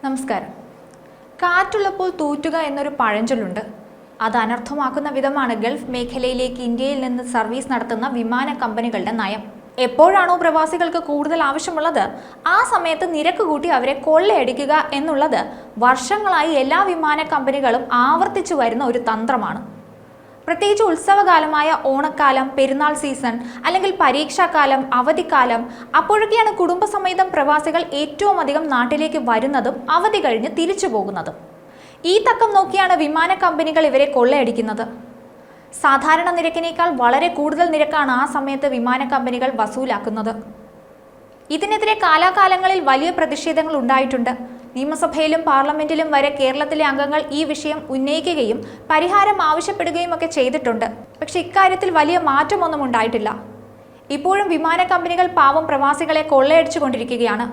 നമസ്കാരം. കാറ്റുള്ളപ്പോൾ തൂറ്റുക എന്നൊരു പഴഞ്ചൊല്ലുണ്ട്. അത് അനർത്ഥമാക്കുന്ന വിധമാണ് ഗൾഫ് മേഖലയിലേക്ക് ഇന്ത്യയിൽ നിന്ന് സർവീസ് നടത്തുന്ന വിമാന കമ്പനികളുടെ നയം. എപ്പോഴാണോ പ്രവാസികൾക്ക് കൂടുതൽ ആവശ്യമുള്ളത് ആ സമയത്ത് നിരക്ക് കൂട്ടി അവരെ കൊള്ളയടിക്കുക എന്നുള്ളത് വർഷങ്ങളായി എല്ലാ വിമാന കമ്പനികളും ആവർത്തിച്ചു വരുന്ന ഒരു തന്ത്രമാണ്. പ്രത്യേകിച്ച് ഉത്സവകാലമായ ഓണക്കാലം, പെരുന്നാൾ സീസൺ അല്ലെങ്കിൽ പരീക്ഷാകാലം, അവധിക്കാലം, അപ്പോഴൊക്കെയാണ് കുടുംബസമേതം പ്രവാസികൾ ഏറ്റവും അധികം നാട്ടിലേക്ക് വരുന്നതും അവധി കഴിഞ്ഞ് തിരിച്ചു പോകുന്നതും. ഈ തക്കം നോക്കിയാണ് വിമാന കമ്പനികൾ ഇവരെ കൊള്ളയടിക്കുന്നത്. സാധാരണ നിരക്കിനേക്കാൾ വളരെ കൂടുതൽ നിരക്കാണ് ആ സമയത്ത് വിമാന കമ്പനികൾ വസൂലാക്കുന്നത്. ഇതിനെതിരെ കാലാകാലങ്ങളിൽ വലിയ പ്രതിഷേധങ്ങൾ ഉണ്ടായിട്ടുണ്ട്. നിയമസഭയിലും പാർലമെന്റിലും വരെ കേരളത്തിലെ അംഗങ്ങൾ ഈ വിഷയം ഉന്നയിക്കുകയും പരിഹാരം ആവശ്യപ്പെടുകയും ഒക്കെ ചെയ്തിട്ടുണ്ട്. പക്ഷെ ഇക്കാര്യത്തിൽ വലിയ മാറ്റമൊന്നും ഉണ്ടായിട്ടില്ല. ഇപ്പോഴും വിമാന കമ്പനികൾ പാവം പ്രവാസികളെ കൊള്ളയടിച്ചു കൊണ്ടിരിക്കുകയാണ്.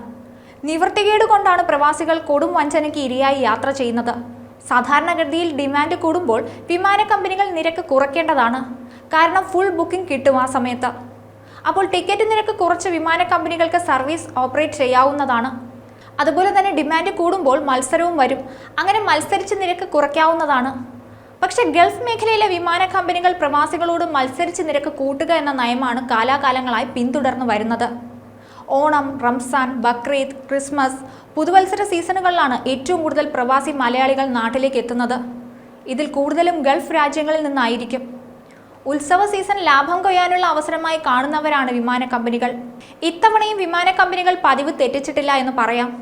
നിവൃത്തികേട് കൊണ്ടാണ് പ്രവാസികൾ കൊടും വഞ്ചനയ്ക്ക് ഇരയായി യാത്ര ചെയ്യുന്നത്. സാധാരണഗതിയിൽ ഡിമാൻഡ് കൂടുമ്പോൾ വിമാന കമ്പനികൾ നിരക്ക് കുറയ്ക്കേണ്ടതാണ്. കാരണം ഫുൾ ബുക്കിംഗ് കിട്ടും ആ സമയത്ത്. അപ്പോൾ ടിക്കറ്റ് നിരക്ക് കുറച്ച് വിമാന കമ്പനികൾക്ക് സർവീസ് ഓപ്പറേറ്റ് ചെയ്യാവുന്നതാണ്. അതുപോലെ തന്നെ ഡിമാൻഡ് കൂടുമ്പോൾ മത്സരവും വരും. അങ്ങനെ മത്സരിച്ച് നിരക്ക് കുറയ്ക്കാവുന്നതാണ്. പക്ഷെ ഗൾഫ് മേഖലയിലെ വിമാന കമ്പനികൾ പ്രവാസികളോട് മത്സരിച്ച് നിരക്ക് കൂട്ടുക എന്ന നയമാണ് കാലാകാലങ്ങളായി പിന്തുടർന്നു വരുന്നത്. ഓണം, റംസാൻ, ബക്രീദ്, ക്രിസ്മസ്, പുതുവത്സര സീസണുകളിലാണ് ഏറ്റവും കൂടുതൽ പ്രവാസി മലയാളികൾ നാട്ടിലേക്ക് എത്തുന്നത്. ഇതിൽ കൂടുതലും ഗൾഫ് രാജ്യങ്ങളിൽ നിന്നായിരിക്കും. ഉത്സവ സീസൺ ലാഭം കൊയ്യാനുള്ള അവസരമായി കാണുന്നവരാണ് വിമാന കമ്പനികൾ. ഇത്തവണയും വിമാന കമ്പനികൾ പതിവ് തെറ്റിച്ചിട്ടില്ല എന്ന് പറയാം.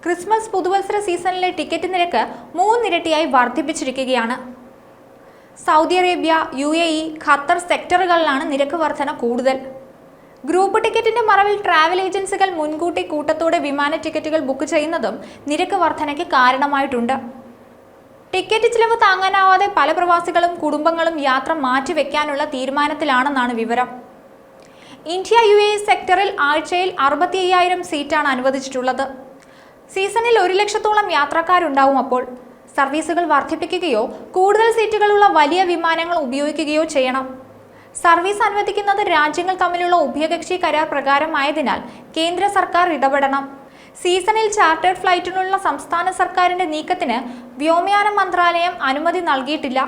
ക്രിസ്മസ്, പുതുവത്സര സീസണിലെ ടിക്കറ്റ് നിരക്ക് 3 ഇരട്ടിയായി വർദ്ധിപ്പിച്ചിരിക്കുകയാണ്. സൗദി അറേബ്യ, UAE, ഖത്തർ സെക്ടറുകളിലാണ് നിരക്ക് വർധന കൂടുതൽ. ഗ്രൂപ്പ് ടിക്കറ്റിന്റെ മറവിൽ ട്രാവൽ ഏജൻസികൾ മുൻകൂട്ടി കൂട്ടത്തോടെ വിമാന ടിക്കറ്റുകൾ ബുക്ക് ചെയ്യുന്നതും നിരക്ക് വർധനയ്ക്ക് കാരണമായിട്ടുണ്ട്. ടിക്കറ്റ് ചിലവ് താങ്ങാനാവാതെ പല പ്രവാസികളും കുടുംബങ്ങളും യാത്ര മാറ്റിവെക്കാനുള്ള തീരുമാനത്തിലാണെന്നാണ് വിവരം. ഇന്ത്യ UAE സെക്ടറിൽ ആഴ്ചയിൽ 65,000 സീറ്റാണ് അനുവദിച്ചിട്ടുള്ളത്. സീസണിൽ 1,00,000-ഓളം യാത്രക്കാരുണ്ടാവും. അപ്പോൾ സർവീസുകൾ വർദ്ധിപ്പിക്കുകയോ കൂടുതൽ സീറ്റുകളുള്ള വലിയ വിമാനങ്ങൾ ഉപയോഗിക്കുകയോ ചെയ്യണം. സർവീസ് അനുവദിക്കുന്നത് രാജ്യങ്ങൾ തമ്മിലുള്ള ഉഭയകക്ഷി കരാർ പ്രകാരമായതിനാൽ കേന്ദ്ര സർക്കാർ ഇടപെടണം. സീസണിൽ ചാർട്ടേഡ് ഫ്ലൈറ്റിനുള്ള സംസ്ഥാന സർക്കാരിന്റെ നീക്കത്തിന് വ്യോമയാന മന്ത്രാലയം അനുമതി നൽകിയിട്ടില്ല.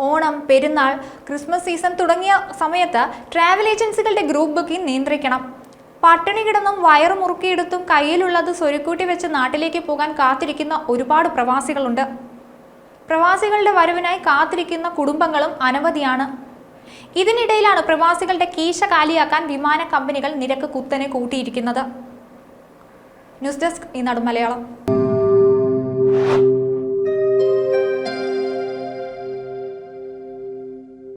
ഓണം, പെരുന്നാൾ, ക്രിസ്മസ് സീസൺ തുടങ്ങിയ സമയത്ത് ട്രാവൽ ഏജൻസികളുടെ ഗ്രൂപ്പ് ബുക്കിംഗ് നിയന്ത്രിക്കണം. പട്ടിണി കിടന്നും വയറു മുറുക്കിയെടുത്തും കയ്യിലുള്ളത് സ്വരുക്കൂട്ടി വെച്ച് നാട്ടിലേക്ക് പോകാൻ കാത്തിരിക്കുന്ന ഒരുപാട് പ്രവാസികളുണ്ട്. പ്രവാസികളുടെ വരവിനായി കാത്തിരിക്കുന്ന കുടുംബങ്ങളും അനവധിയാണ്. ഇതിനിടയിലാണ് പ്രവാസികളുടെ കീശ കാലിയാക്കാൻ വിമാന കമ്പനികൾ നിരക്ക് കുത്തനെ കൂട്ടിയിരിക്കുന്നത്. ന്യൂസ് ഡെസ്ക് ഈനാട് മലയാളം.